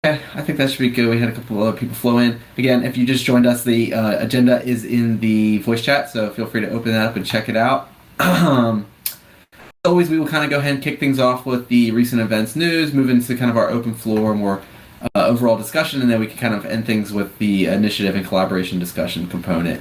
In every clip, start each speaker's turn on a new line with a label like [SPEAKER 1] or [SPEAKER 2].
[SPEAKER 1] Yeah, I think that should be good. We had a couple of other people flow in. Again, if you just joined us, the agenda is in the voice chat, so feel free to open that up and check it out. Always, we will kind of go ahead and kick things off with the recent events news, move into kind of our open floor, more overall discussion, and then we can kind of end things with the initiative and collaboration discussion component.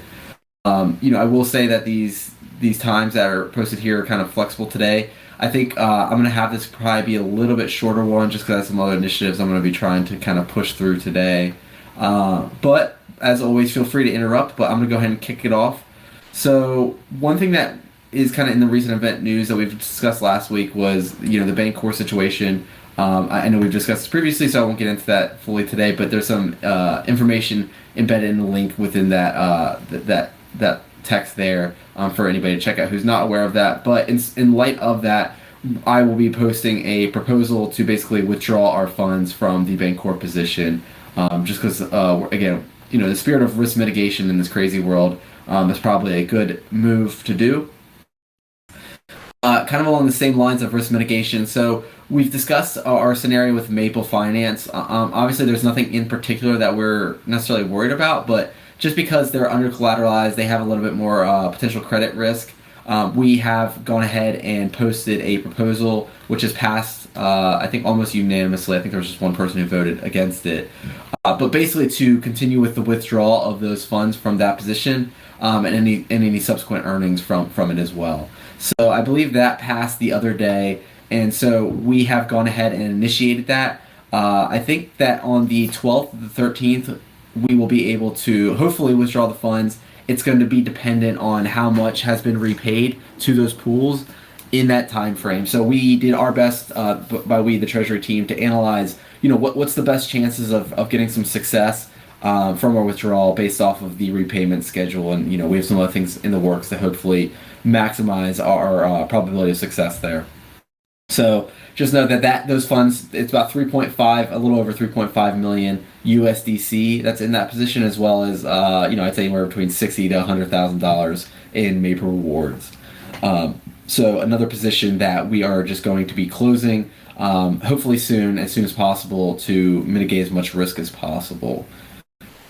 [SPEAKER 1] I will say that these times that are posted here are kind of flexible today. I think I'm going to have this probably be a little bit shorter one just because I have some other initiatives I'm going to be trying to kind of push through today. But as always, feel free to interrupt, but I'm going to go ahead and kick it off. So one thing that is kind of in the recent event news that we've discussed last week was, the bank core situation. I know we've discussed this previously, so I won't get into that fully today, but there's some information embedded in the link within that text there for anybody to check out who's not aware of that. But in light of that, I will be posting a proposal to basically withdraw our funds from the Bancorp position, just because, again, the spirit of risk mitigation in this crazy world is probably a good move to do. Kind of along the same lines of risk mitigation. So we've discussed our scenario with Maple Finance. Obviously, there's nothing in particular that we're necessarily worried about, but just because they're under collateralized, they have a little bit more potential credit risk. We have gone ahead and posted a proposal which has passed, I think, almost unanimously. I think there was just one person who voted against it. But basically, to continue with the withdrawal of those funds from that position and any subsequent earnings from it as well. So I believe that passed the other day, and so we have gone ahead and initiated that. I think that on the 12th, the 13th, we will be able to hopefully withdraw the funds. It's going to be dependent on how much has been repaid to those pools in that time frame. So we did our best, the Treasury team, to analyze, what's the best chances of getting some success from our withdrawal based off of the repayment schedule, and we have some other things in the works to hopefully maximize our probability of success there. So just know that those funds, it's about 3.5, a little over 3.5 million USDC that's in that position, as well as I'd say anywhere between $60 to $100,000 in Maple rewards. So another position that we are just going to be closing, hopefully soon, as soon as possible, to mitigate as much risk as possible.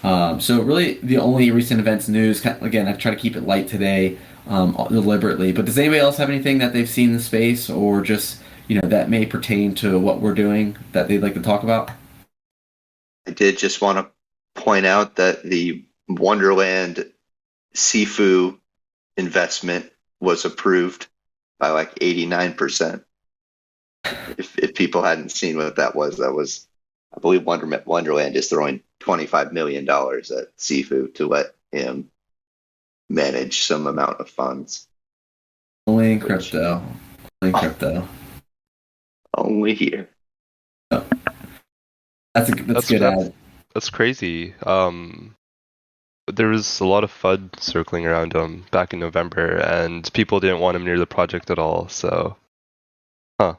[SPEAKER 1] So really, the only recent events news, again, I try to keep it light today, deliberately. But does anybody else have anything that they've seen in the space, or just that may pertain to what we're doing that they'd like to talk about?
[SPEAKER 2] I did just want to point out that the Wonderland Sifu investment was approved by like 89%. If people hadn't seen what that was, I believe Wonderland is throwing $25 million at Sifu to let him manage some amount of funds.
[SPEAKER 1] Only in crypto. Only in crypto.
[SPEAKER 2] Only here.
[SPEAKER 1] Oh. That's good ad.
[SPEAKER 3] That's crazy. There was a lot of FUD circling around him back in November, and people didn't want him near the project at all. So,
[SPEAKER 1] I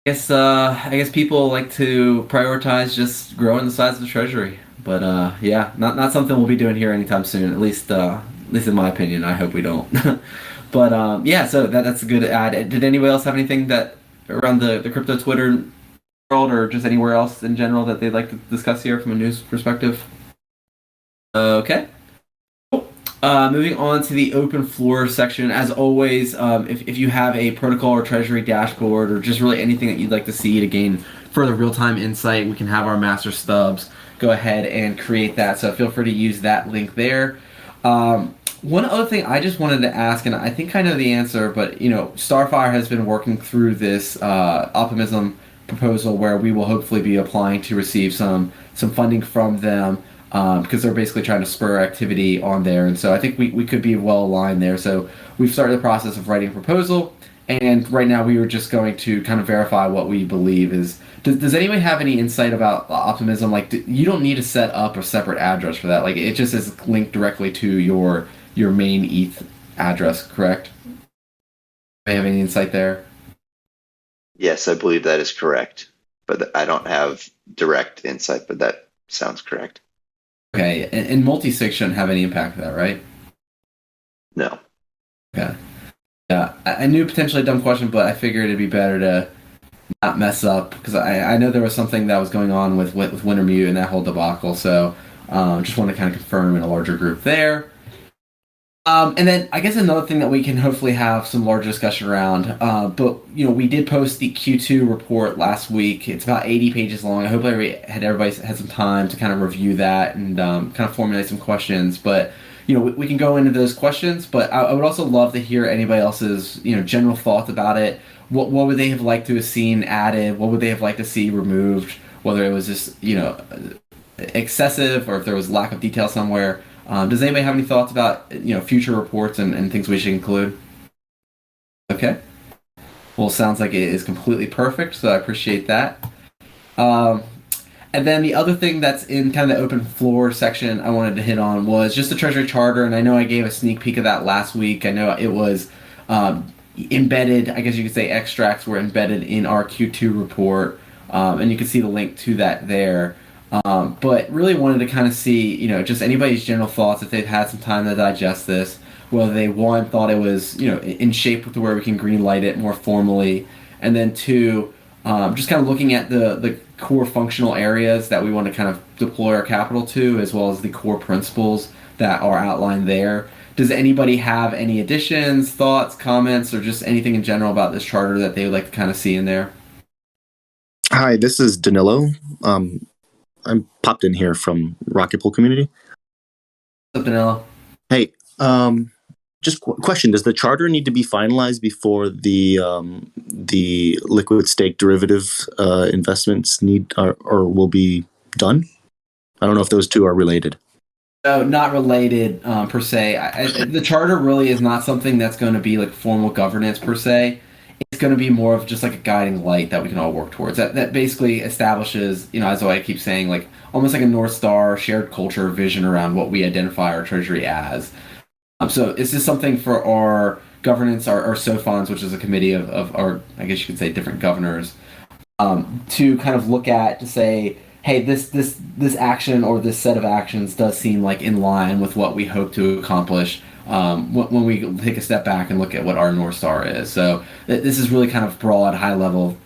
[SPEAKER 1] guess people like to prioritize just growing the size of the treasury. But yeah, not something we'll be doing here anytime soon. At least in my opinion. I hope we don't. But yeah, so that's a good ad. Did anybody else have anything that around the crypto Twitter world, or just anywhere else in general, that they'd like to discuss here from a news perspective? Okay. Moving on to the open floor section. As always, if you have a protocol or treasury dashboard, or just really anything that you'd like to see to gain further real-time insight, we can have our master stubs go ahead and create that. So feel free to use that link there. One other thing I just wanted to ask, and I think I know the answer, but Starfire has been working through this optimism proposal where we will hopefully be applying to receive some funding from them, because they're basically trying to spur activity on there. And so I think we could be well aligned there. So we've started the process of writing a proposal, and right now we were just going to kind of verify what we believe is. Does anybody have any insight about optimism? Like, you don't need to set up a separate address for that. Like, it just is linked directly to your main ETH address, correct? Do you have any insight there?
[SPEAKER 2] Yes, I believe that is correct, but I don't have direct insight, but that sounds correct.
[SPEAKER 1] Okay, and multi-sig shouldn't have any impact to that, right?
[SPEAKER 2] No.
[SPEAKER 1] Okay. Yeah, I knew potentially a dumb question, but I figured it'd be better to not mess up, because I know there was something that was going on with Wintermute and that whole debacle. So just want to kind of confirm in a larger group there. And then I guess another thing that we can hopefully have some larger discussion around, but we did post the Q2 report last week. It's about 80 pages long. I hope everybody had some time to kind of review that and kind of formulate some questions. But we can go into those questions. But I would also love to hear anybody else's general thoughts about it. What would they have liked to have seen added? What would they have liked to see removed? Whether it was just excessive or if there was lack of detail somewhere. Does anybody have any thoughts about future reports and things we should include? Okay. Well, sounds like it is completely perfect, so I appreciate that. Um, and then the other thing that's in kind of the open floor section I wanted to hit on was just the Treasury Charter, and I know I gave a sneak peek of that last week. I know it was embedded, I guess you could say extracts were embedded in our Q2 report, and you can see the link to that there. But really wanted to kind of see, just anybody's general thoughts if they've had some time to digest this, whether they, one, thought it was, in shape to where we can green light it more formally, and then two, just kind of looking at the core functional areas that we want to kind of deploy our capital to, as well as the core principles that are outlined there. Does anybody have any additions, thoughts, comments, or just anything in general about this charter that they would like to kind of see in there?
[SPEAKER 4] Hi, this is Danilo. I'm popped in here from Rocket Pool community.
[SPEAKER 1] What's up, Danilo?
[SPEAKER 4] Hey, just question: does the charter need to be finalized before the liquid stake derivative investments need or will be done? I don't know if those two are related.
[SPEAKER 1] No, not related per se. The charter really is not something that's going to be like formal governance per se. It's going to be more of just like a guiding light that we can all work towards. That basically establishes, as I keep saying, like almost like a North Star shared culture vision around what we identify our treasury as. So is this something for our governance, our SOFONs, which is a committee of our, I guess you could say, different governors, to kind of look at to say, hey, this action or this set of actions does seem like in line with what we hope to accomplish when we take a step back and look at what our North Star is. So this is really kind of broad, high level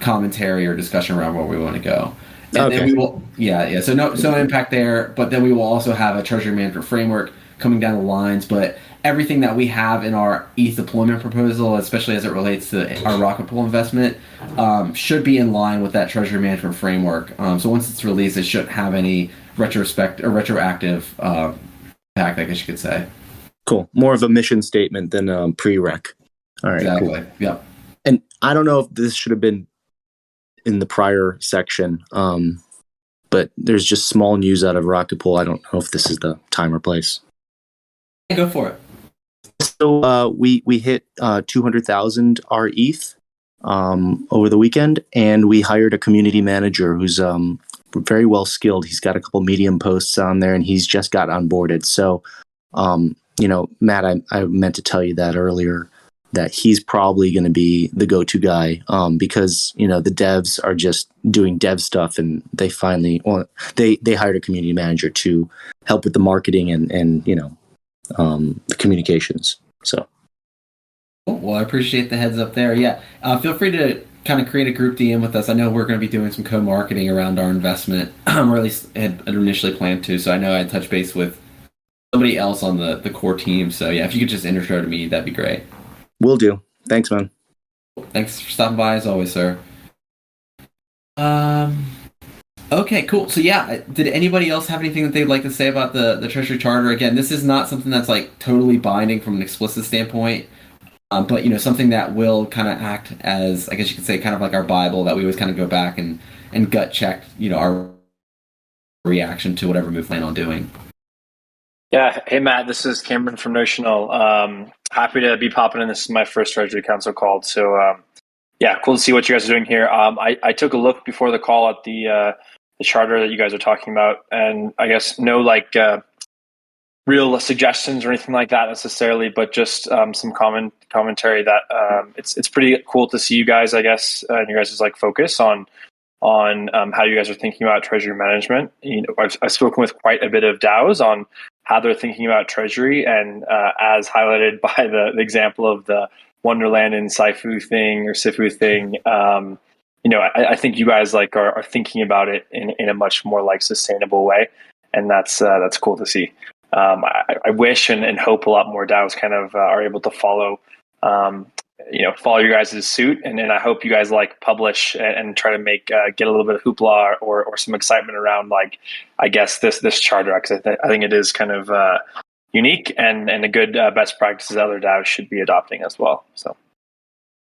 [SPEAKER 1] commentary or discussion around where we want to go. And then we will, yeah. So no impact there, but then we will also have a treasury management framework coming down the lines. But everything that we have in our ETH deployment proposal, especially as it relates to our Rocket Pool investment, should be in line with that treasury management framework. So once it's released, it shouldn't have any retroactive impact, I guess you could say.
[SPEAKER 4] Cool. More of a mission statement than a prereq. All right.
[SPEAKER 1] Exactly.
[SPEAKER 4] Cool.
[SPEAKER 1] Yep.
[SPEAKER 4] And I don't know if this should have been in the prior section, but there's just small news out of Rocket Pool. I don't know if this is the time or place.
[SPEAKER 1] Go for it.
[SPEAKER 4] So we hit 200,000 our ETH over the weekend, and we hired a community manager who's very well skilled. He's got a couple Medium posts on there, and he's just got onboarded. So, Matt, I meant to tell you that earlier, that he's probably going to be the go-to guy because the devs are just doing dev stuff, and they they hired a community manager to help with the marketing and the communications. So,
[SPEAKER 1] well, I appreciate the heads up there. Yeah, feel free to kind of create a group DM with us. I know we're going to be doing some co-marketing around our investment, or at least had initially planned to. So I know I had touched base with somebody else on the core team. So yeah, if you could just intro to me, that'd be great.
[SPEAKER 4] Will do. Thanks, man.
[SPEAKER 1] Thanks for stopping by as always, sir. Okay, cool. So yeah, did anybody else have anything that they'd like to say about the Treasury Charter? Again, this is not something that's like totally binding from an explicit standpoint, but something that will kind of act as, I guess you could say, kind of like our Bible that we always kind of go back and gut check, our reaction to whatever we plan on doing.
[SPEAKER 5] Yeah. Hey, Matt, this is Cameron from Notional. Happy to be popping in. This is my first Treasury Council call. So, cool to see what you guys are doing here. I took a look before the call at the charter that you guys are talking about, and I guess no real suggestions or anything like that necessarily, but just some commentary that it's pretty cool to see you guys, I guess, and you guys' focus on how you guys are thinking about treasury management. I've spoken with quite a bit of DAOs on how they're thinking about treasury, and as highlighted by the example of the Wonderland and Sifu thing or Sifu thing. I think you guys like are thinking about it in a much more like sustainable way, and that's cool to see. I wish and hope a lot more DAOs kind of are able to follow follow your guys' suit, and I hope you guys like publish and try to make get a little bit of hoopla or some excitement around like I guess this charter, because I think it is kind of unique and a good best practices other DAOs should be adopting as well. So.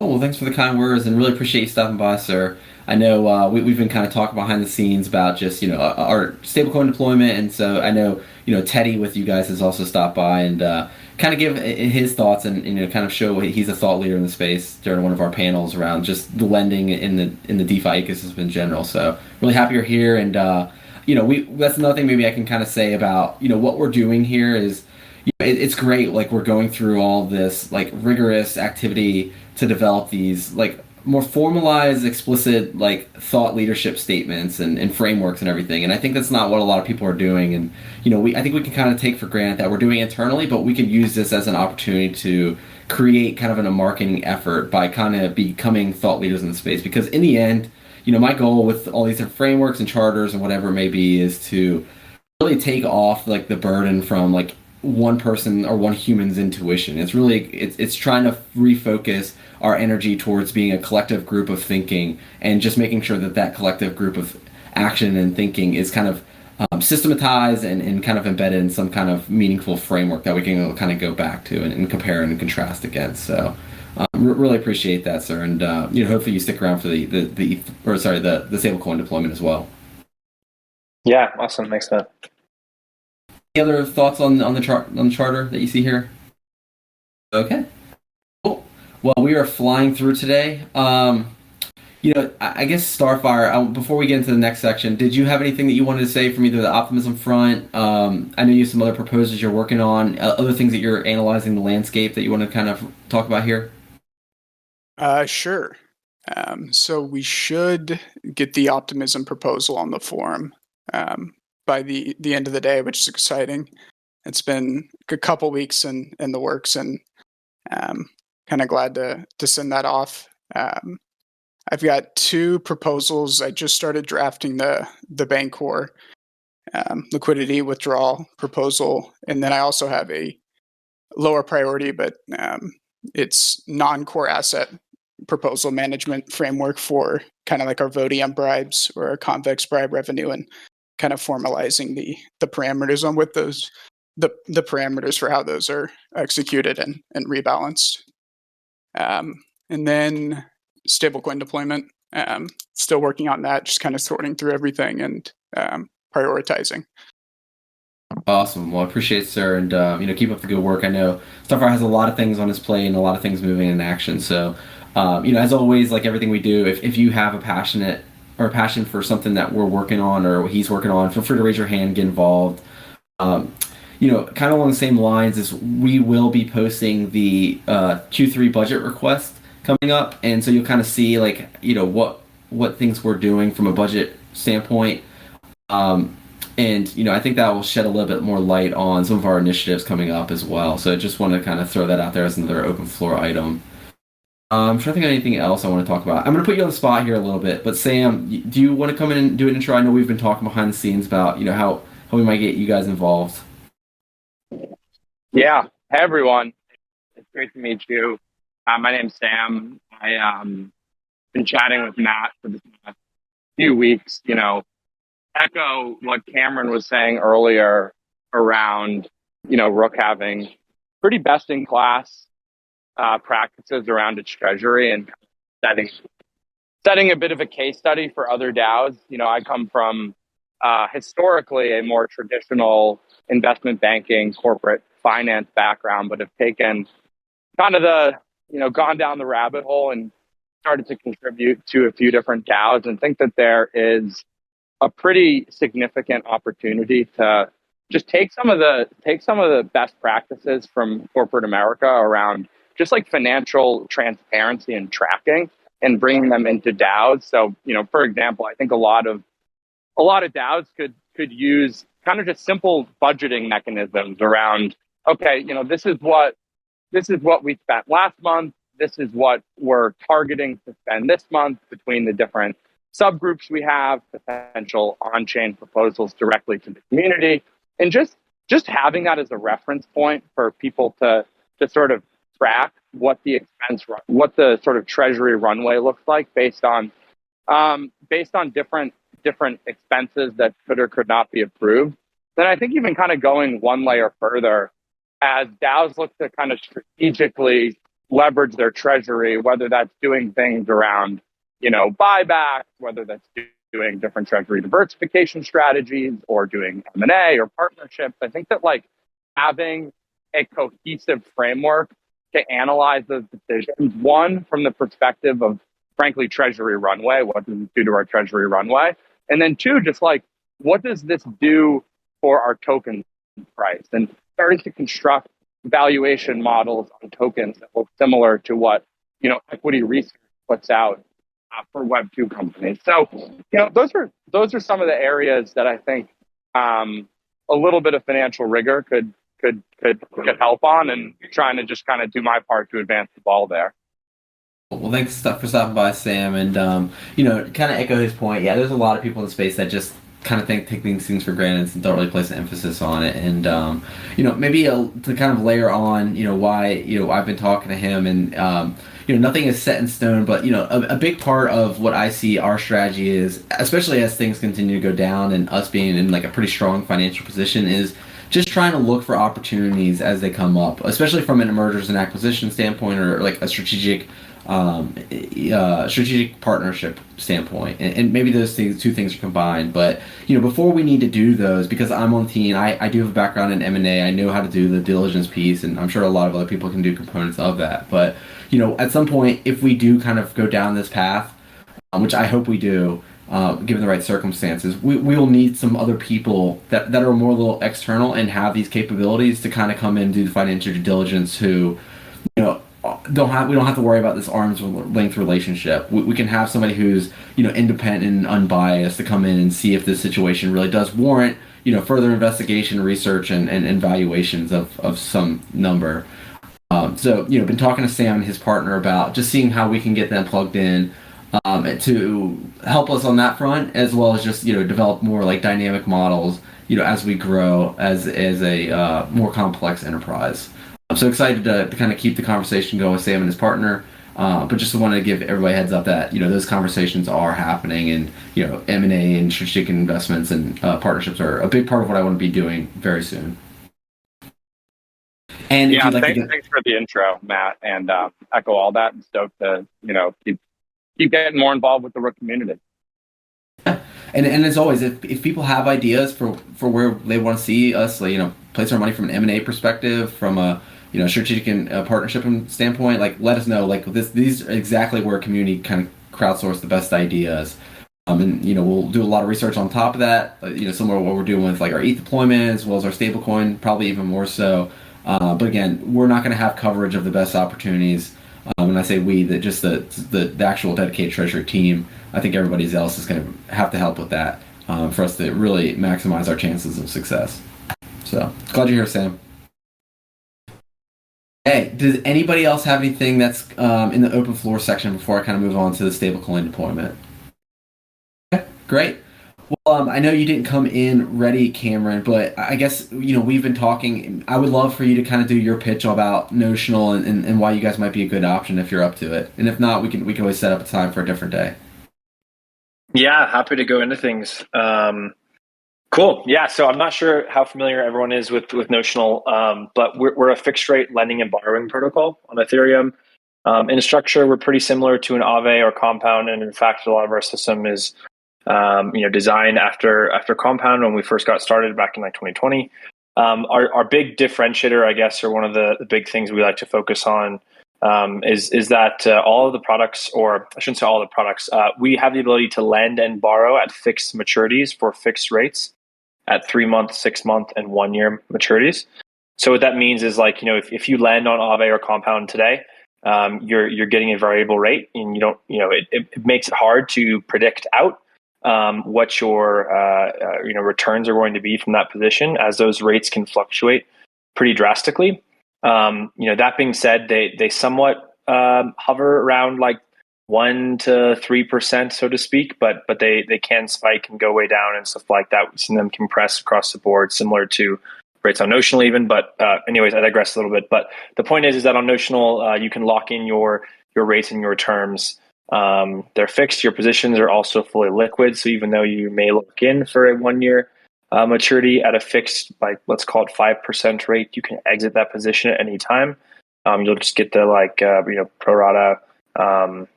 [SPEAKER 1] Oh, well, thanks for the kind words, and really appreciate you stopping by, sir. I know we've been kind of talking behind the scenes about just our stablecoin deployment, and so I know Teddy with you guys has also stopped by and kind of give his thoughts and kind of show he's a thought leader in the space during one of our panels around just the lending in the DeFi ecosystem in general. So really happy you're here, and that's another thing maybe I can kind of say about what we're doing here is it's great. Like we're going through all this like rigorous activity to develop these like more formalized, explicit like thought leadership statements and frameworks and everything. And I think that's not what a lot of people are doing. And I think we can kind of take for granted that we're doing it internally, but we could use this as an opportunity to create kind of a marketing effort by kind of becoming thought leaders in the space. Because in the end, my goal with all these different frameworks and charters and whatever it may be is to really take off like the burden from like one person or one human's intuition. It's really it's trying to refocus our energy towards being a collective group of thinking and just making sure that collective group of action and thinking is kind of systematized and kind of embedded in some kind of meaningful framework that we can kind of go back to and compare and contrast against. So really appreciate that, sir, and hopefully you stick around for the stablecoin deployment as well.
[SPEAKER 5] Yeah, awesome. Thanks, man.
[SPEAKER 1] Any other thoughts on the charter that you see here? Okay. Cool. Well, we are flying through today. I guess Starfire, before we get into the next section, did you have anything that you wanted to say from either the optimism front? I know you have some other proposals you're working on, other things that you're analyzing the landscape that you want to kind of talk about here?
[SPEAKER 6] Sure. So we should get the optimism proposal on the forum by the end of the day, which is exciting. It's been a couple weeks in the works, and kind of glad to send that off. I've got two proposals. I just started drafting the Bancor liquidity withdrawal proposal, and then I also have a lower priority, but it's non-core asset proposal management framework for kind of like our Vodium bribes or our convex bribe revenue, and kind of formalizing the parameters on what those the parameters for how those are executed and rebalanced. And then stablecoin deployment, still working on that, just kind of sorting through everything and prioritizing.
[SPEAKER 1] Awesome. Well, I appreciate it, sir, and keep up the good work. I know Starfire has a lot of things on his plate and a lot of things moving in action. So, as always, like everything we do, if you have a passion for something that we're working on or he's working on, feel free to raise your hand, get involved. Kind of along the same lines as we will be posting the Q3 budget request coming up, and so you'll kind of see like what things we're doing from a budget standpoint. And I think that will shed a little bit more light on some of our initiatives coming up as well. So I just want to kind of throw that out there as another open floor item. I'm trying to think of anything else I want to talk about. I'm going to put you on the spot here a little bit, but Sam, do you want to come in and do an intro? I know we've been talking behind the scenes about how we might get you guys involved.
[SPEAKER 7] Yeah. Hey, everyone. It's great to meet you. My name's Sam. I been chatting with Matt for the past few weeks. Echo what Cameron was saying earlier around, Rook having pretty best in class practices around its treasury and setting a bit of a case study for other DAOs. I come from historically a more traditional investment banking, corporate finance background, but have taken kind of gone down the rabbit hole and started to contribute to a few different DAOs, and think that there is a pretty significant opportunity to just take some of the best practices from corporate America around just like financial transparency and tracking, and bringing them into DAOs. So, for example, I think a lot of DAOs could use kind of just simple budgeting mechanisms around, okay, this is what we spent last month. this is what we're targeting to spend this month between the different subgroups we have, potential on-chain proposals directly to the community, and just having that as a reference point for people to sort of track what the what the sort of treasury runway looks like based on different expenses that could or could not be approved. Then I think even kind of going one layer further, as DAOs look to kind of strategically leverage their treasury, whether that's doing things around, buybacks, whether that's doing different treasury diversification strategies or doing M&A or partnerships. I think that having a cohesive framework to analyze those decisions, one, from the perspective of, frankly, treasury runway, what does it do to our treasury runway? And then two, just what does this do for our token price? And starting to construct valuation models on tokens that look similar to what, equity research puts out for Web2 companies. So, those are some of the areas that I think a little bit of financial rigor could help on, and trying to just kind of do my part to advance the ball there.
[SPEAKER 1] Well, thanks for stopping by, Sam, and kind of echo his point. Yeah, there's a lot of people in the space that just kind of take these things for granted and don't really place an emphasis on it. And maybe to kind of layer on, why I've been talking to him, and nothing is set in stone, but a big part of what I see our strategy is, especially as things continue to go down and us being in a pretty strong financial position, is just trying to look for opportunities as they come up, especially from an mergers and acquisition standpoint, or a strategic partnership standpoint, and maybe those two things are combined. But before we need to do those, because I'm on the team, I do have a background in M&A. I know how to do the diligence piece, and I'm sure a lot of other people can do components of that. But at some point, if we do kind of go down this path, which I hope we do, given the right circumstances, we will need some other people that are more a little external and have these capabilities to kind of come in and do the financial due diligence, who we don't have to worry about this arm's length relationship. We can have somebody who's independent and unbiased to come in and see if this situation really does warrant further investigation, research, and valuations of some number. So been talking to Sam and his partner about just seeing how we can get them plugged in to help us on that front, as well as just develop more dynamic models as we grow as a more complex enterprise. I'm so excited to kind of keep the conversation going with Sam and his partner, but just wanted to give everybody a heads up that those conversations are happening, and M&A and strategic investments and partnerships are a big part of what I want to be doing very soon. And
[SPEAKER 7] yeah, thanks for the intro, Matt, and echo all that, and stoked to keep getting more involved with the Rook community.
[SPEAKER 1] And as always, if people have ideas for where they want to see us, place our money from an M&A perspective, from a strategic and partnership standpoint, let us know. These are exactly where community kind of crowdsource the best ideas. And we'll do a lot of research on top of that. Similar to what we're doing with our ETH deployment, as well as our stablecoin, probably even more so. But again, we're not going to have coverage of the best opportunities. When I say we, that just the actual dedicated Treasury team. I think everybody else is going to have to help with that for us to really maximize our chances of success. So glad you're here, Sam. Hey, does anybody else have anything that's in the open floor section before I kind of move on to the stablecoin deployment? Okay, great. Well, I know you didn't come in ready, Cameron, but I guess, we've been talking. I would love for you to kind of do your pitch about Notional and why you guys might be a good option if you're up to it. And if not, we can always set up a time for a different day.
[SPEAKER 5] Yeah, happy to go into things. Cool. Yeah, so I'm not sure how familiar everyone is with Notional, but we're a fixed rate lending and borrowing protocol on Ethereum. In structure, we're pretty similar to an Aave or Compound, and in fact, a lot of our system is designed after Compound when we first got started back in 2020. Our big differentiator, I guess, or one of the big things we like to focus on is that all of the products, or I shouldn't say all the products, we have the ability to lend and borrow at fixed maturities for fixed rates at 3-month, 6-month, and 1-year maturities. So what that means is if you lend on Aave or Compound today, you're getting a variable rate, and you don't it makes it hard to predict out what your returns are going to be from that position, as those rates can fluctuate pretty drastically. That being said, they somewhat hover around like 1 to 3%, so to speak, but they can spike and go way down and stuff like that. We've seen them compress across the board, similar to rates on notional even. But anyways, I digress a little bit. But the point is that on notional, you can lock in your rates and your terms. They're fixed. Your positions are also fully liquid. So even though you may lock in for a 1 year maturity at a fixed, like let's call it 5% rate, you can exit that position at any time. You'll just get the pro rata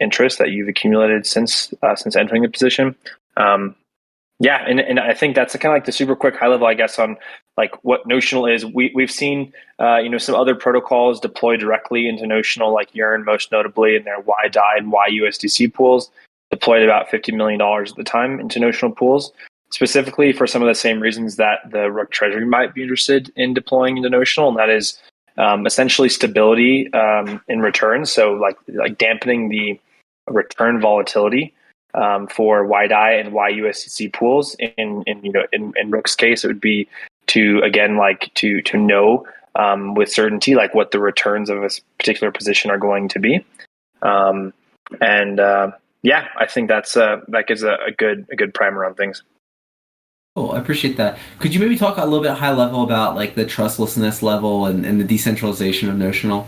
[SPEAKER 5] interest that you've accumulated since entering the position. And I think that's kind of like the super quick high level, I guess, on like what notional is. We've seen some other protocols deploy directly into notional, like Yearn most notably in their YDAI and YUSDC pools, deployed about $50 million at the time into notional pools, specifically for some of the same reasons that the Rook Treasury might be interested in deploying into notional, and that is essentially stability in return. So like dampening the return volatility for YDAI and YUSDC pools. In Rook's case, it would be to know with certainty like what the returns of a particular position are going to be. I think that gives a good primer on things.
[SPEAKER 1] Cool, I appreciate that. Could you maybe talk a little bit high level about like the trustlessness level and the decentralization of notional?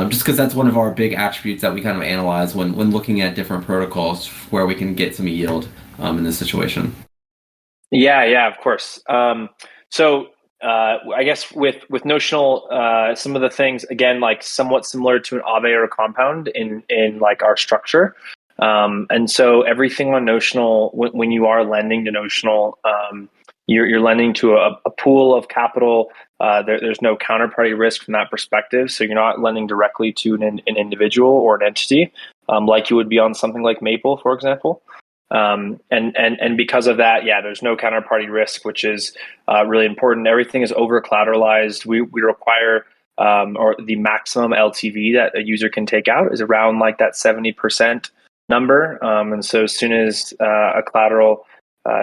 [SPEAKER 1] Just because that's one of our big attributes that we kind of analyze when looking at different protocols where we can get some yield in this situation.
[SPEAKER 5] Yeah, of course. So I guess with notional, some of the things, again, like somewhat similar to an Aave or a compound in like our structure. And so everything on notional, when you are lending to notional, you're lending to a pool of capital. There's no counterparty risk from that perspective. So you're not lending directly to an individual or an entity, like you would be on something like Maple, for example. And because of that, there's no counterparty risk, which is really important. Everything is over collateralized. We require or the maximum LTV that a user can take out is around like that 70% number. And so as soon as a collateral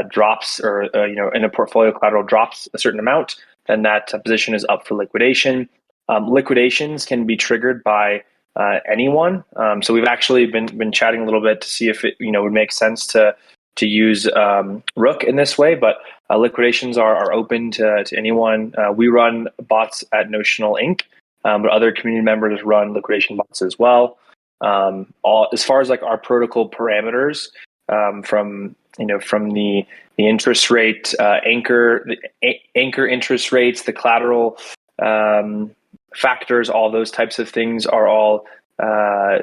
[SPEAKER 5] drops or in a portfolio collateral drops a certain amount, then that position is up for liquidation. Liquidations can be triggered by anyone. So we've actually been chatting a little bit to see if it would make sense to use Rook in this way, but liquidations are open to anyone. We run bots at Notional Inc., but other community members run liquidation bots as well. As far as like our protocol parameters, from the interest rate anchor interest rates, the collateral factors, all those types of things are all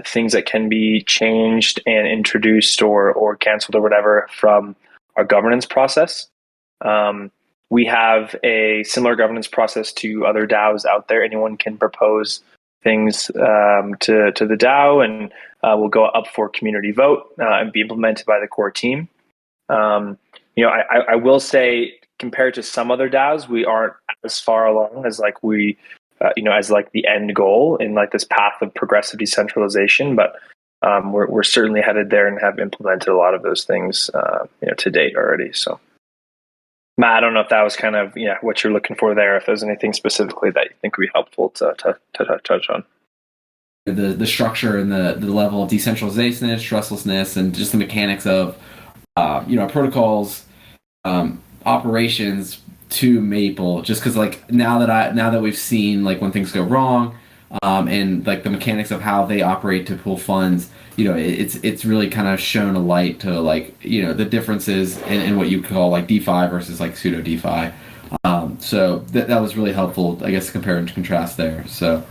[SPEAKER 5] things that can be changed and introduced or canceled or whatever from our governance process. We have a similar governance process to other DAOs out there. Anyone can propose things to the DAO and will go up for community vote and be implemented by the core team. I will say, compared to some other DAOs, we aren't as far along as like as like the end goal in like this path of progressive decentralization, but we're certainly headed there and have implemented a lot of those things to date already. So, Matt, I don't know if that was kind of what you're looking for there. If there's anything specifically that you think would be helpful to touch on.
[SPEAKER 1] The structure and the level of decentralization, trustlessness, and just the mechanics of protocols, operations to Maple. Just because like now that we've seen like when things go wrong, and like the mechanics of how they operate to pull funds, it's really kind of shown a light to like the differences in what you call like DeFi versus like pseudo DeFi. So that was really helpful, I guess, to compare and contrast there. So.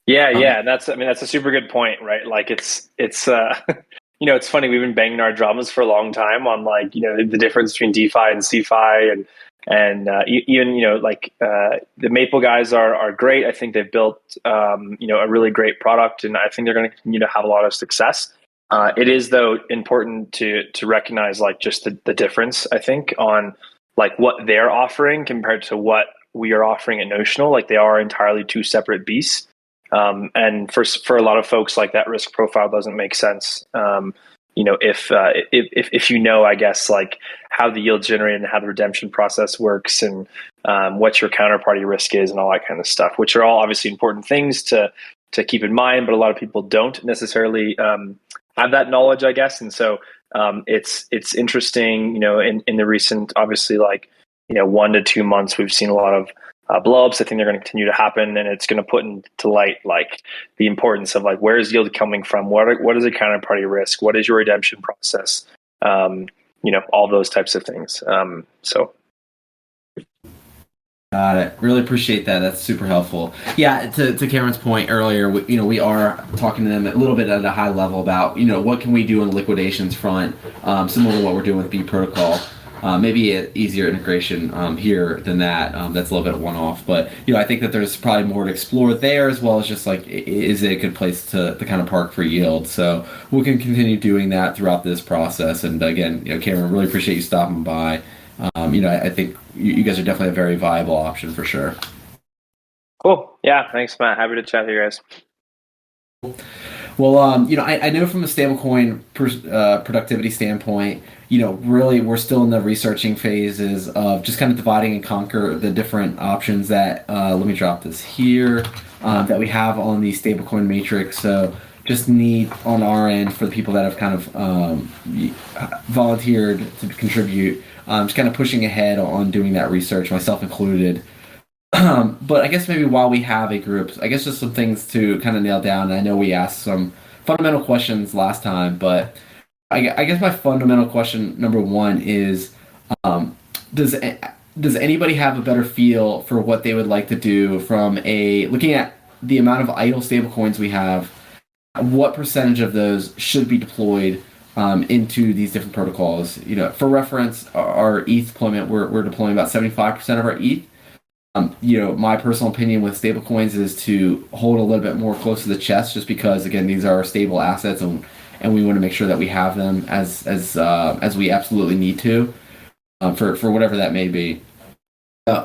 [SPEAKER 5] Yeah, that's a super good point, right? Like it's it's funny, we've been banging our drums for a long time on like the difference between DeFi and CeFi and even the Maple guys are great. I think they've built a really great product, and I think they're going to continue to have a lot of success. It is though important to recognize like just the difference, I think, on like what they're offering compared to what we are offering at Notional. Like they are entirely two separate beasts. And for a lot of folks, like that risk profile doesn't make sense. If I guess, like how the yield generated and how the redemption process works and what your counterparty risk is and all that kind of stuff, which are all obviously important things to to keep in mind, but a lot of people don't necessarily have that knowledge, I guess. And so it's interesting, in the recent, obviously, 1 to 2 months, we've seen a lot of blowups. I think they're going to continue to happen, and it's going to put into light the importance of where is yield coming from, what is the counterparty risk, what is your redemption process, all those types of things.
[SPEAKER 1] Got it. Really appreciate that. That's super helpful. Yeah, to Cameron's point earlier, we are talking to them a little bit at a high level about, what can we do on the liquidations front, similar to what we're doing with B protocol. Maybe an easier integration here than that. That's a little bit one-off. But, I think that there's probably more to explore there, as well as just is it a good place to kind of park for yield? So we can continue doing that throughout this process. And again, Cameron, really appreciate you stopping by. I think you guys are definitely a very viable option for sure.
[SPEAKER 5] Cool. Yeah. Thanks, Matt. Happy to chat with you guys.
[SPEAKER 1] Well, I know from a stablecoin productivity standpoint, really we're still in the researching phases of just kind of dividing and conquer the different options that, let me drop this here, that we have on the stablecoin matrix. So just need on our end for the people that have kind of volunteered to contribute, just kind of pushing ahead on doing that research, myself included. But I guess maybe while we have a group, I guess just some things to kind of nail down. And I know we asked some fundamental questions last time, but I guess my fundamental question number one is, does anybody have a better feel for what they would like to do from looking at the amount of idle stablecoins we have? What percentage of those should be deployed into these different protocols? For reference, our ETH deployment, we're deploying about 75% of our ETH. My personal opinion with stablecoins is to hold a little bit more close to the chest, just because, again, these are stable assets, and we want to make sure that we have them as we absolutely need to, for whatever that may be.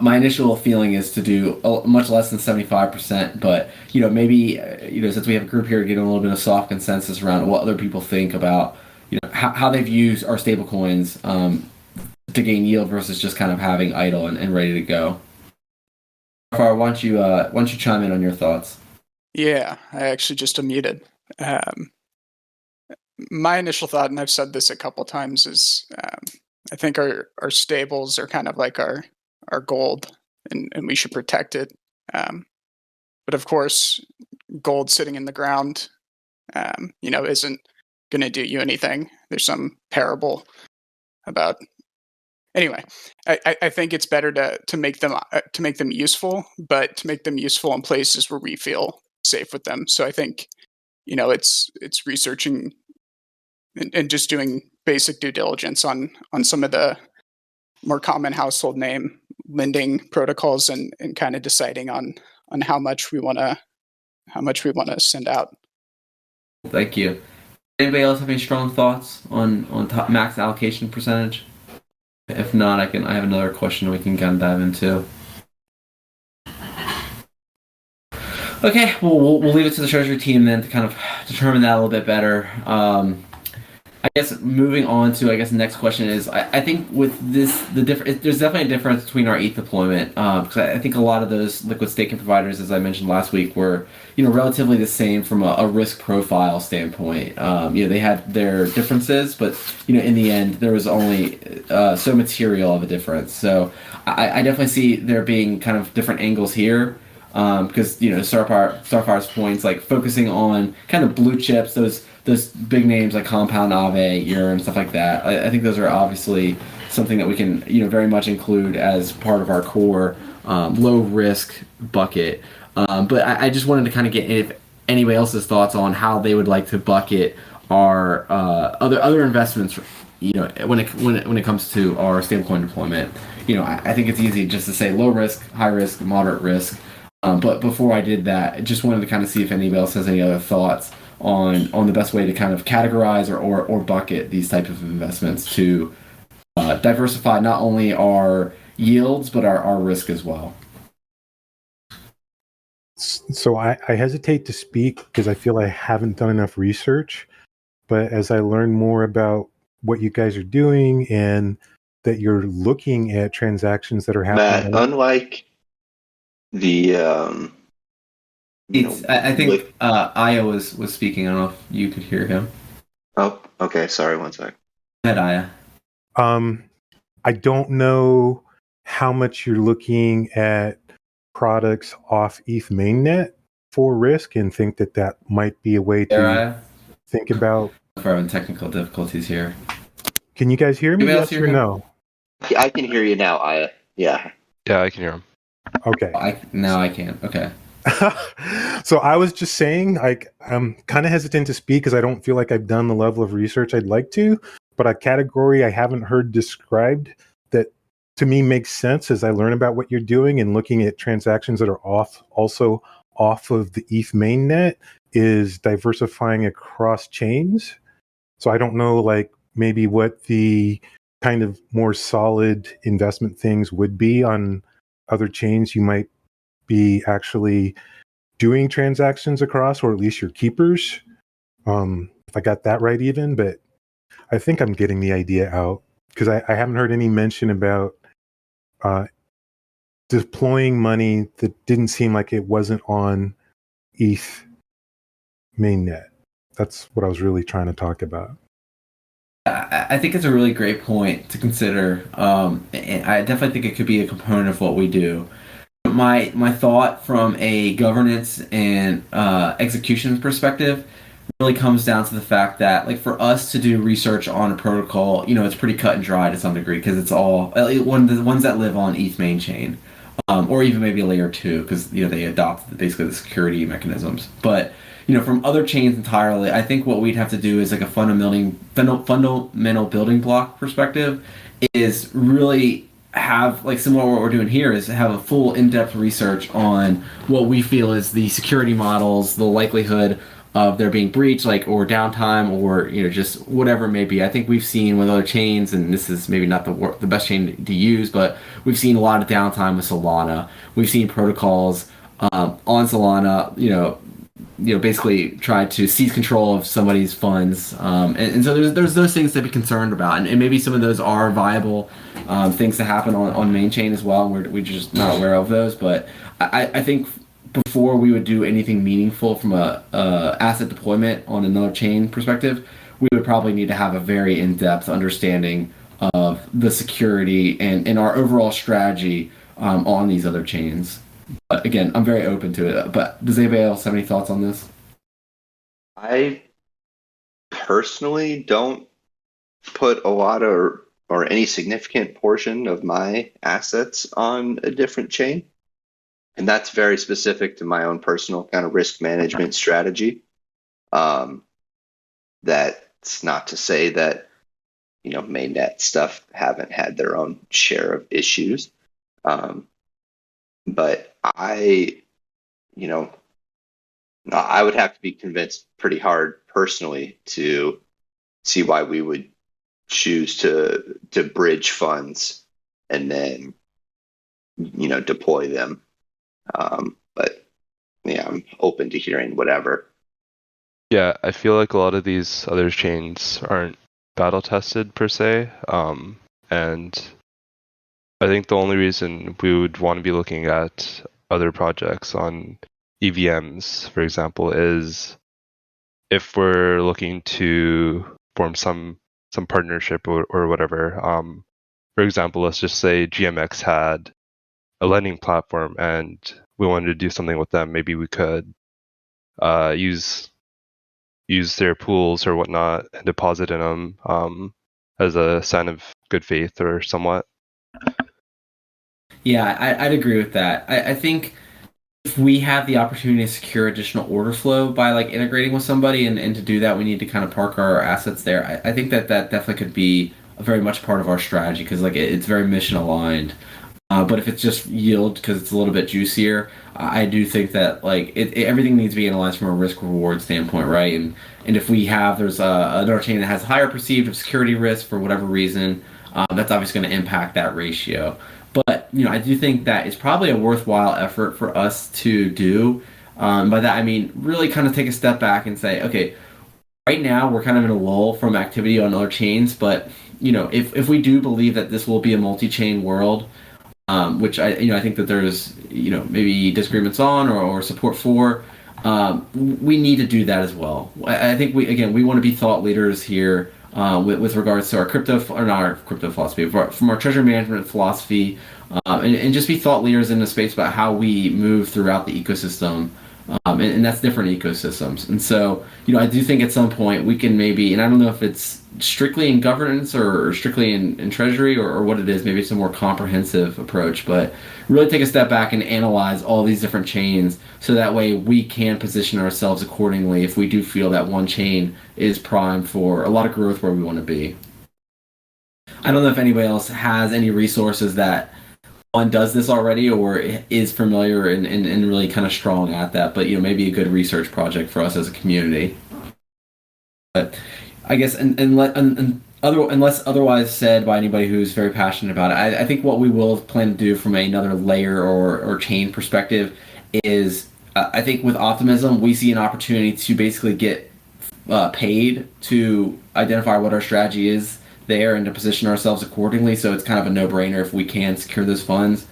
[SPEAKER 1] My initial feeling is to do much less than 75%, but maybe since we have a group here, getting a little bit of soft consensus around what other people think about how they've used our stablecoins to gain yield versus just kind of having idle and ready to go. Far, why don't you chime in on your thoughts?
[SPEAKER 6] Yeah, I actually just unmuted. My initial thought, and I've said this a couple times, is I think our stables are kind of like our gold, and we should protect it. But of course, gold sitting in the ground, isn't going to do you anything. There's some parable about. Anyway, I think it's better to make them useful, but to make them useful in places where we feel safe with them. So I think, it's researching and just doing basic due diligence on some of the more common household name lending protocols, and kind of deciding on how much we want to send out.
[SPEAKER 1] Thank you. Anybody else have any strong thoughts on top max allocation percentage? If not, I have another question we can kind of dive into. Okay, well, we'll leave it to the Treasury team then to kind of determine that a little bit better. I guess moving on to, the next question is, I think with this, there's definitely a difference between our ETH deployment, because I think a lot of those liquid staking providers, as I mentioned last week, were relatively the same from a risk profile standpoint. They had their differences, but in the end, there was only so material of a difference. So I definitely see there being kind of different angles here. Because Starfire's points, focusing on kind of blue chips, those big names like Compound, Aave, Yearn, stuff like that. I think those are obviously something that we can very much include as part of our core low risk bucket. But I just wanted to kind of get if anybody else's thoughts on how they would like to bucket our other investments. When it comes to our stablecoin deployment, I think it's easy just to say low risk, high risk, moderate risk. But before I did that, I just wanted to kind of see if anybody else has any other thoughts on the best way to kind of categorize or bucket these types of investments to diversify not only our yields but our risk as well.
[SPEAKER 8] So I hesitate to speak because I feel I haven't done enough research. But as I learn more about what you guys are doing and that you're looking at transactions that are happening.
[SPEAKER 2] Matt, unlike the
[SPEAKER 1] I think Aya was speaking. I don't know if you could hear him.
[SPEAKER 2] Oh, okay. Sorry, one sec.
[SPEAKER 1] Go ahead, Aya.
[SPEAKER 8] I don't know how much you're looking at products off ETH mainnet for risk, and think that might be a way to
[SPEAKER 1] Aya?
[SPEAKER 8] think about.
[SPEAKER 1] We're having technical difficulties here.
[SPEAKER 8] Can you guys hear me?
[SPEAKER 1] Anybody else
[SPEAKER 8] Yes
[SPEAKER 1] hear
[SPEAKER 8] or
[SPEAKER 1] him?
[SPEAKER 8] no?
[SPEAKER 2] I can hear you now, Aya. Yeah.
[SPEAKER 3] Yeah, I can hear him.
[SPEAKER 8] Okay.
[SPEAKER 1] Now I can. Okay.
[SPEAKER 8] So I was just saying, like, I'm kind of hesitant to speak because I don't feel like I've done the level of research I'd like to, but a category I haven't heard described that to me makes sense as I learn about what you're doing and looking at transactions that are also off of the ETH mainnet is diversifying across chains. So I don't know, like, maybe what the kind of more solid investment things would be on other chains you might be actually doing transactions across, or at least your keepers. If I got that right, even, but I think I'm getting the idea out because I haven't heard any mention about deploying money that didn't seem like it wasn't on ETH mainnet. That's what I was really trying to talk about.
[SPEAKER 1] I think it's a really great point to consider. And I definitely think it could be a component of what we do. My thought from a governance and execution perspective really comes down to the fact that, like, for us to do research on a protocol, it's pretty cut and dry to some degree because it's all the ones that live on ETH main chain, or even maybe a layer 2 because they adopt basically the security mechanisms. But from other chains entirely, I think what we'd have to do is like a fundamental building block perspective is really have, like, similar to what we're doing here, is have a full in-depth research on what we feel is the security models, the likelihood of there being breach, or downtime, or just whatever it may be. I think we've seen with other chains, and this is maybe not the best chain to use, but we've seen a lot of downtime with Solana. We've seen protocols on Solana, basically try to seize control of somebody's funds, and so there's those things to be concerned about, and maybe some of those are viable things to happen on main chain as well. We're just not aware of those, but I think before we would do anything meaningful from a asset deployment on another chain perspective, we would probably need to have a very in-depth understanding of the security and our overall strategy on these other chains. But again, I'm very open to it. But does anybody else have any thoughts on this?
[SPEAKER 2] I personally don't put a lot or any significant portion of my assets on a different chain. And that's very specific to my own personal kind of risk management strategy. That's not to say that, mainnet stuff haven't had their own share of issues. But I would have to be convinced pretty hard personally to see why we would choose to bridge funds and then deploy them. But yeah, I'm open to hearing whatever.
[SPEAKER 3] Yeah, I feel like a lot of these other chains aren't battle tested per se, and I think the only reason we would want to be looking at other projects on EVMs, for example, is if we're looking to form some partnership or whatever. For example, let's just say GMX had a lending platform and we wanted to do something with them. Maybe we could use their pools or whatnot and deposit in them as a sign of good faith or somewhat.
[SPEAKER 1] Yeah, I'd agree with that. I think if we have the opportunity to secure additional order flow by integrating with somebody, and to do that, we need to kind of park our assets there. I think that definitely could be very much part of our strategy because it's very mission aligned. But if it's just yield because it's a little bit juicier, I do think that everything needs to be analyzed from a risk reward standpoint, right? And if we have there's another chain that has higher perceived security risk for whatever reason, that's obviously going to impact that ratio. But I do think that it's probably a worthwhile effort for us to do. By that I mean really kind of take a step back and say, okay, right now we're kind of in a lull from activity on other chains, but if we do believe that this will be a multi-chain world, which I think that there's maybe disagreements on or support for, we need to do that as well. I think we want to be thought leaders here with regards to our not our crypto philosophy, but from our treasury management philosophy, and just be thought leaders in the space about how we move throughout the ecosystem. And that's different ecosystems. And so, I do think at some point we can maybe, and I don't know if it's strictly in governance or strictly in treasury or what it is, maybe it's a more comprehensive approach, but really take a step back and analyze all these different chains so that way we can position ourselves accordingly if we do feel that one chain is primed for a lot of growth where we want to be. I don't know if anybody else has any resources that one does this already or is familiar and really kind of strong at that, but maybe a good research project for us as a community. But I guess unless otherwise said by anybody who's very passionate about it, I think what we will plan to do from another layer or chain perspective is I think with optimism we see an opportunity to basically get paid to identify what our strategy is there and to position ourselves accordingly. So it's kind of a no-brainer if we can secure those funds.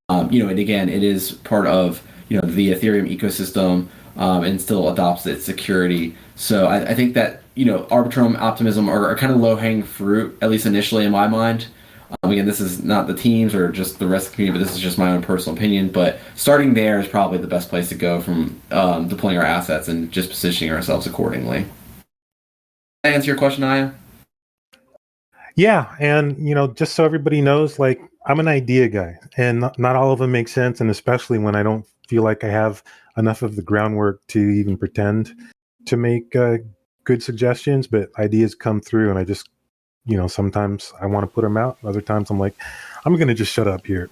[SPEAKER 1] And again, it is part of the Ethereum ecosystem and still adopts its security. So I think that Arbitrum, Optimism are kind of low-hanging fruit, at least initially in my mind. Again, this is not the teams or just the rest of the community, but this is just my own personal opinion. But starting there is probably the best place to go from deploying our assets and just positioning ourselves accordingly. Did that answer your question, Aya?
[SPEAKER 8] Yeah, and just so everybody knows, like I'm an idea guy, and not all of them make sense, and especially when I don't feel like I have enough of the groundwork to even pretend to make good suggestions. But ideas come through, and I just, sometimes I want to put them out. Other times I'm like, I'm going to just shut up here.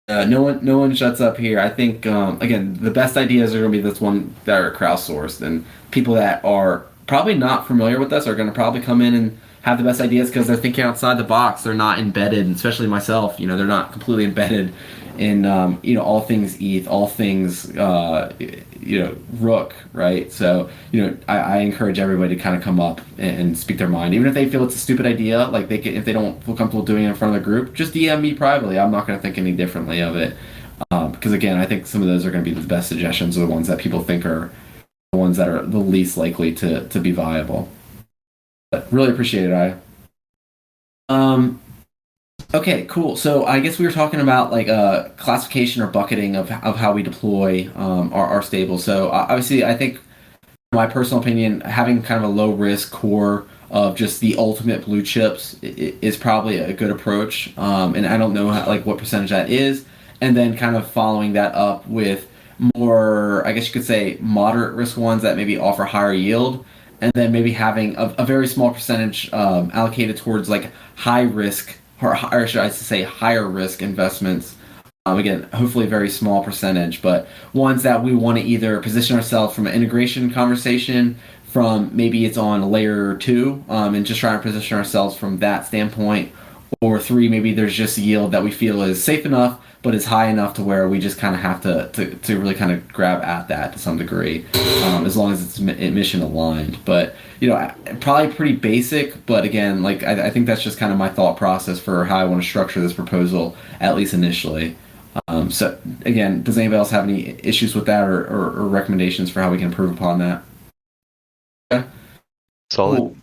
[SPEAKER 1] No one shuts up here. I think again, the best ideas are going to be this one that are crowdsourced, and people that are probably not familiar with us are going to probably come in and have the best ideas because they're thinking outside the box. They're not embedded, and especially myself. They're not completely embedded in all things ETH, all things Rook, right? So I encourage everybody to kind of come up and speak their mind, even if they feel it's a stupid idea. Like if they don't feel comfortable doing it in front of the group, just DM me privately. I'm not going to think any differently of it because again, I think some of those are going to be the best suggestions, or the ones that people think are the ones that are the least likely to be viable. But really appreciate it, Aya. Okay, cool. So I guess we were talking about like classification or bucketing of how we deploy our stables. So obviously, I think, in my personal opinion, having kind of a low risk core of just the ultimate blue chips is probably a good approach. And I don't know what percentage that is, and then kind of following that up with more, I guess you could say, moderate risk ones that maybe offer higher yield. And then maybe having a very small percentage allocated towards like high risk, or should I say higher risk investments. Again, hopefully a very small percentage, but ones that we want to either position ourselves from an integration conversation, from maybe it's on layer 2, and just trying to position ourselves from that standpoint, or 3, maybe there's just a yield that we feel is safe enough, but is high enough to where we just kind of have to really kind of grab at that to some degree, as long as it's mission aligned. But probably pretty basic. But again, I think that's just kind of my thought process for how I want to structure this proposal, at least initially. So again, does anybody else have any issues with that or recommendations for how we can improve upon that? Okay.
[SPEAKER 3] Solid.
[SPEAKER 1] Cool.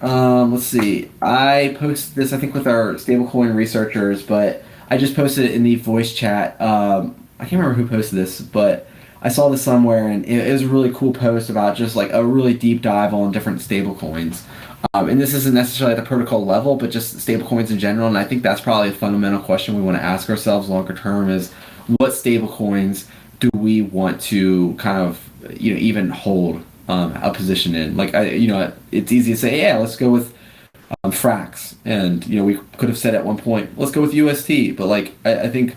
[SPEAKER 1] Let's see. I posted this, I think, with our stablecoin researchers, but I just posted it in the voice chat. I can't remember who posted this, but I saw this somewhere, and it was a really cool post about just like a really deep dive on different stablecoins. And this isn't necessarily at the protocol level, but just stablecoins in general. And I think that's probably a fundamental question we want to ask ourselves longer term is what stablecoins do we want to kind of even hold a position in? It's easy to say, yeah, let's go with Frax, and we could have said at one point, let's go with UST. But I think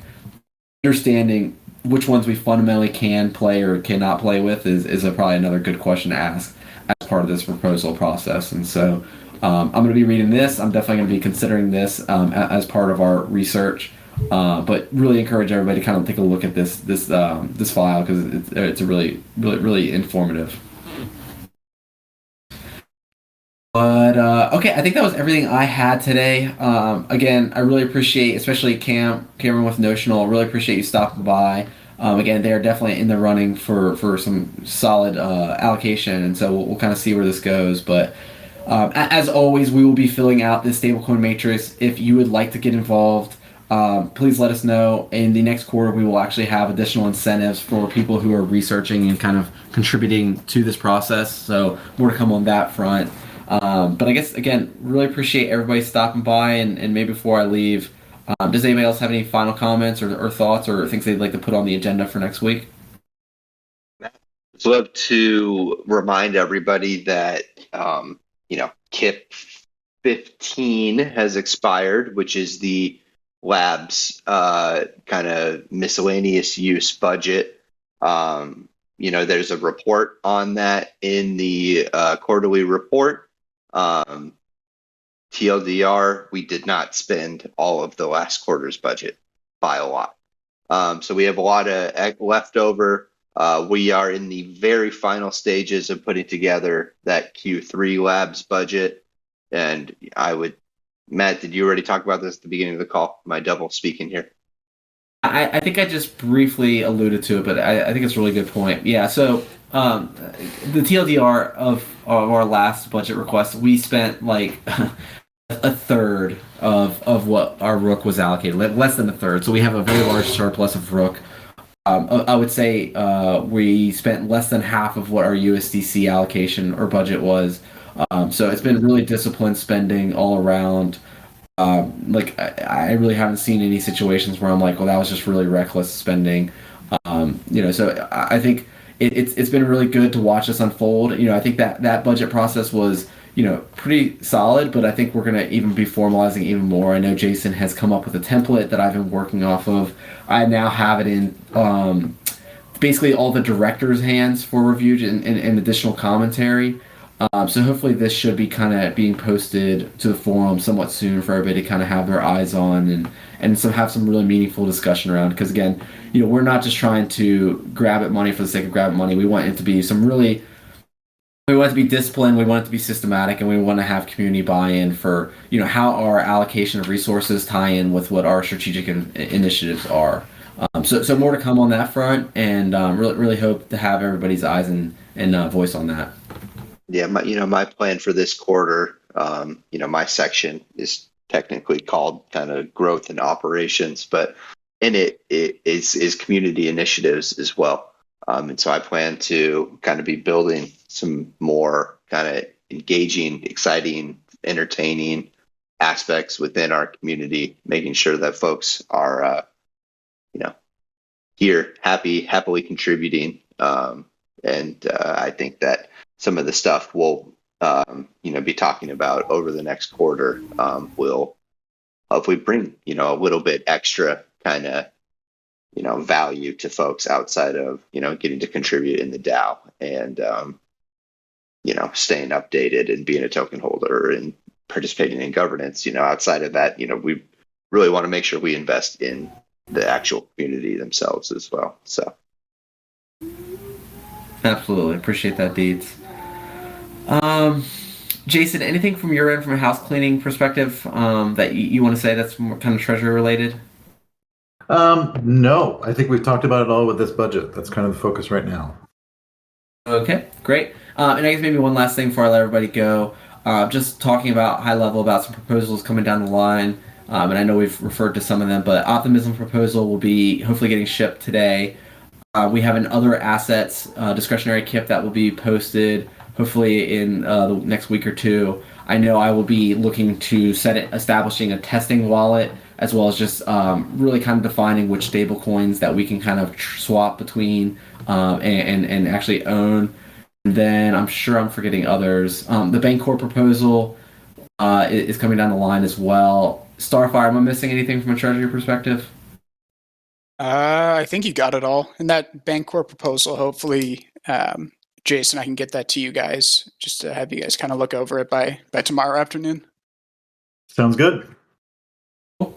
[SPEAKER 1] understanding which ones we fundamentally can play or cannot play with is probably another good question to ask as part of this proposal process. And so I'm going to be reading this. I'm definitely going to be considering this as part of our research. But really encourage everybody to kind of take a look at this file because it's a really, really, really informative. But okay, I think that was everything I had today. Again, I really appreciate, especially Cameron with Notional. Really appreciate you stopping by. again, they are definitely in the running for some solid allocation, and so we'll kind of see where this goes. But as always, we will be filling out this stablecoin matrix. If you would like to get involved, please let us know. In the next quarter, we will actually have additional incentives for people who are researching and kind of contributing to this process. So more to come on that front. But I guess, again, really appreciate everybody stopping by. And maybe before I leave, does anybody else have any final comments or thoughts or things they'd like to put on the agenda for next week?
[SPEAKER 2] I'd love to remind everybody that, KIP 15 has expired, which is the lab's kind of miscellaneous use budget. There's a report on that in the quarterly report. TLDR, we did not spend all of the last quarter's budget by a lot. So we have a lot of leftover. We are in the very final stages of putting together that Q3 labs budget. And Matt, did you already talk about this at the beginning of the call? Am I double speaking here?
[SPEAKER 1] I think I just briefly alluded to it, but I think it's a really good point. Yeah, so the TLDR of our last budget request, we spent like a third of what our Rook was allocated, less than a third. So we have a very large surplus of Rook. I would say we spent less than half of what our USDC allocation or budget was. So it's been really disciplined spending all around. I really haven't seen any situations where I'm like, well, that was just really reckless spending. So I think it's been really good to watch this unfold. I think that budget process was, pretty solid, but I think we're going to even be formalizing even more. I know Jason has come up with a template that I've been working off of. I now have it in basically all the directors' hands for review and additional commentary. So hopefully this should be kind of being posted to the forum somewhat soon for everybody to kind of have their eyes on and so have some really meaningful discussion around. Because again, we're not just trying to grab at money for the sake of grabbing money. We want it to be we want it to be disciplined, we want it to be systematic, and we want to have community buy-in for how our allocation of resources tie in with what our strategic initiatives are. So more to come on that front, and really hope to have everybody's eyes and voice on that.
[SPEAKER 2] Yeah, my plan for this quarter, my section is technically called kind of growth and operations, but in it is community initiatives as well. And so I plan to kind of be building some more kind of engaging, exciting, entertaining aspects within our community, making sure that folks are, here, happily contributing. And I think that some of the stuff we'll, be talking about over the next quarter will hopefully bring, a little bit extra kind of, value to folks outside of, getting to contribute in the DAO and, staying updated and being a token holder and participating in governance. Outside of that, we really want to make sure we invest in the actual community themselves as well. So.
[SPEAKER 1] Absolutely. Appreciate that, Deeds. Jason, anything from your end, from a house cleaning perspective, that you want to say that's more kind of treasury related?
[SPEAKER 9] No, I think we've talked about it all with this budget. That's kind of the focus right now.
[SPEAKER 1] Okay, great. And I guess maybe one last thing before I let everybody go. Just talking about high level about some proposals coming down the line. And I know we've referred to some of them, but Optimism proposal will be hopefully getting shipped today. We have an other assets discretionary KIP that will be posted hopefully in the next week or two. I know I will be looking to establishing a testing wallet, as well as just really kind of defining which stable coins that we can kind of swap between and actually own. And then I'm sure I'm forgetting others. The Bancorp proposal is coming down the line as well. Starfire, am I missing anything from a treasury perspective?
[SPEAKER 6] I think you got it all. And that Bancorp proposal, hopefully, Jason, I can get that to you guys just to have you guys kind of look over it by tomorrow afternoon.
[SPEAKER 9] Sounds good.
[SPEAKER 1] Well,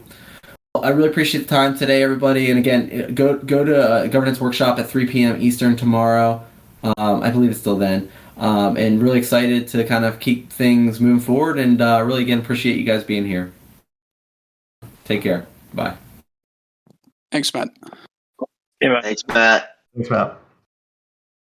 [SPEAKER 1] I really appreciate the time today, everybody. And again, go to a governance workshop at 3 p.m. Eastern tomorrow. I believe it's still then. And really excited to kind of keep things moving forward. And really, again, appreciate you guys being here. Take care. Bye.
[SPEAKER 6] Thanks, Matt.
[SPEAKER 5] Yeah, man.
[SPEAKER 2] Thanks, Matt.
[SPEAKER 9] Thanks, Matt.